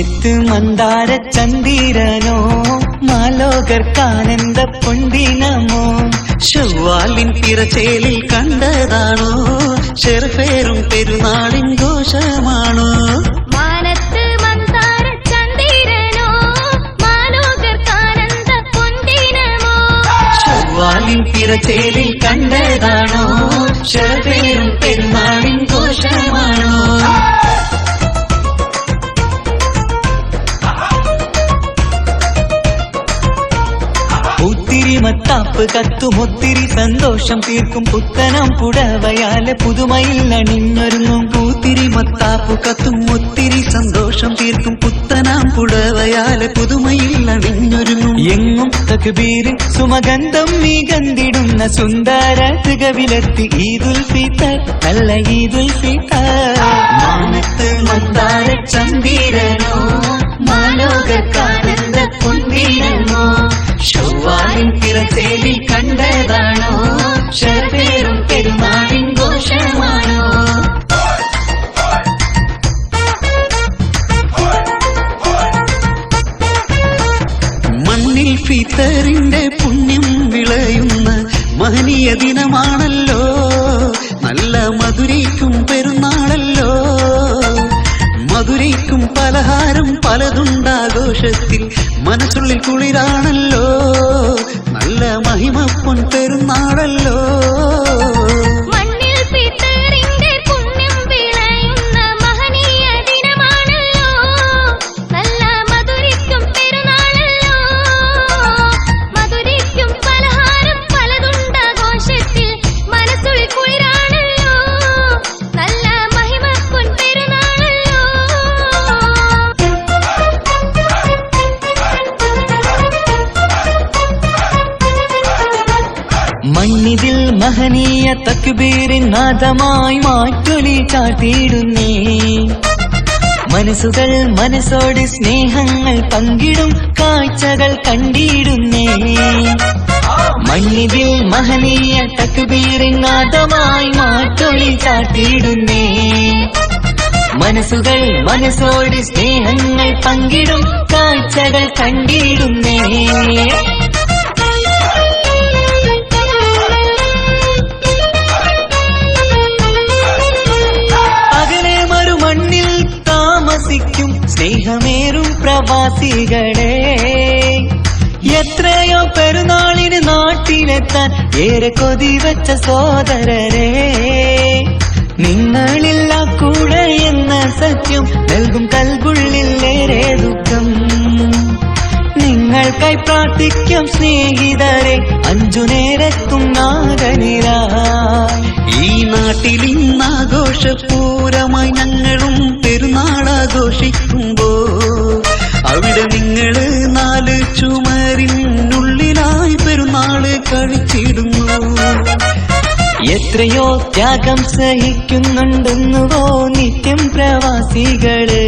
മാനത്ത് മന്ദാര ചന്ദിരനോ മാലോകർക്കാനന്ദ പൊണ്ടിനമോ ശവ്വാലിൻ പിറച്ചേലിൽ കണ്ടതാണോ ഷെർഫേറും പെരുന്നാളിൻ ഘോഷമാണോ മാനത്ത് മന്ദാര ചന്ദിരനോ മാലോകർക്കാനന്ദ പൊണ്ടിനമോ ശവ്വാലിൻ പിറച്ചേലിൽ കണ്ടതാണോ ഷെർഫേറും പെരുന്നാളിൻ ഘോഷമാണോ ഒത്തിരി മത്താപ്പ് കത്തും ഒത്തിരി സന്തോഷം തീർക്കും പുത്തനം പുടവയാലെ പുതുമയിൽ അണിഞ്ഞൊരുങ്ങും ഒത്തിരി മത്താപ്പ് കത്തും ഒത്തിരി സന്തോഷം തീർക്കും പുത്തനാം പുടവയാലെ പുതുമയിൽ അണിഞ്ഞൊരുങ്ങും എങ്ങും തക്ബീര് സുമഗന്ധം നീ ഗന്ധിടുന്ന സുന്ദര തികവിലെത്തി ഈദുൽ ഫിത്തർ നല്ല ഈദുൽ ഫിത്തർ മാനത്ത് മന്ദാര ചന്ദിരനോ മാലോകർക്കാനന്ദ പൊന്നിരനോ ശവ്വാലിൻ പിറച്ചേലിൽ കണ്ടതാണോ ഷെർഫേറും പെരുന്നാളിൻ ഘോഷമാണോ മണ്ണിൽ ഫിത്തറിന്റെ പുണ്യം വിളയുന്ന മഹനീയ ദിനമാണല്ലോ നല്ല മധുരയ്ക്കും പെരുന്നാളല്ലോ മധുരയ്ക്കും പലഹാരം പലതുണ്ടാഘോഷത്തിൽ മനസ്സുള്ളിൽ കുളിരാണല്ലോ നല്ല മഹിമ പൊൻ പെരുന്നാളല്ലോ മണ്ണിതിൽ മഹനീയ തക്ബീറിൻ നാദമായി മാറ്റൊലി ചാട്ടിയിടുന്നേ മനസ്സുകൾ മനസ്സോട് സ്നേഹങ്ങൾ പങ്കിടും കാഴ്ചകൾ കണ്ടിടുന്നേ മണ്ണിതിൽ മഹനീയ തക്ബീറിൻ നാദമായി മാറ്റൊലി ചാട്ടിയിടുന്നേ മനസ്സുകൾ മനസ്സോട് സ്നേഹങ്ങൾ പങ്കിടും കാഴ്ചകൾ കണ്ടിടുന്നേ സ്നേഹമേറും പ്രവാസികളെ എത്രയോ പെരുന്നാളിന് നാട്ടിലെത്താൻ ഏറെ കൊതി വെച്ച സോദരരെ നിങ്ങളില്ല കൂടെ എന്ന സത്യം നൽകും കൽബുള്ളിലേറെ ദുഃഖം നിങ്ങൾക്കായി പ്രാർത്ഥിക്കാം സ്നേഹിതരെ 5 നേരത്തും നാഗനിര ഈ നാട്ടിൽ ഇന്നാഘോഷപൂരമായി ഞങ്ങളും പെരുന്നാളാഘോഷിക്കുമ്പോ അവിടെ നിങ്ങള് 4 ചുമരിനുള്ളിലായി പെരുന്നാള് കഴിച്ചിടുന്നു എത്രയോ ത്യാഗം സഹിക്കുന്നുണ്ടെന്നുവോ നിത്യം പ്രവാസികള്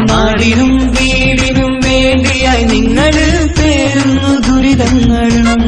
നാടിനും വീടിനും വേണ്ടിയായി നിങ്ങള് പേരുന്നു ദുരിതങ്ങളും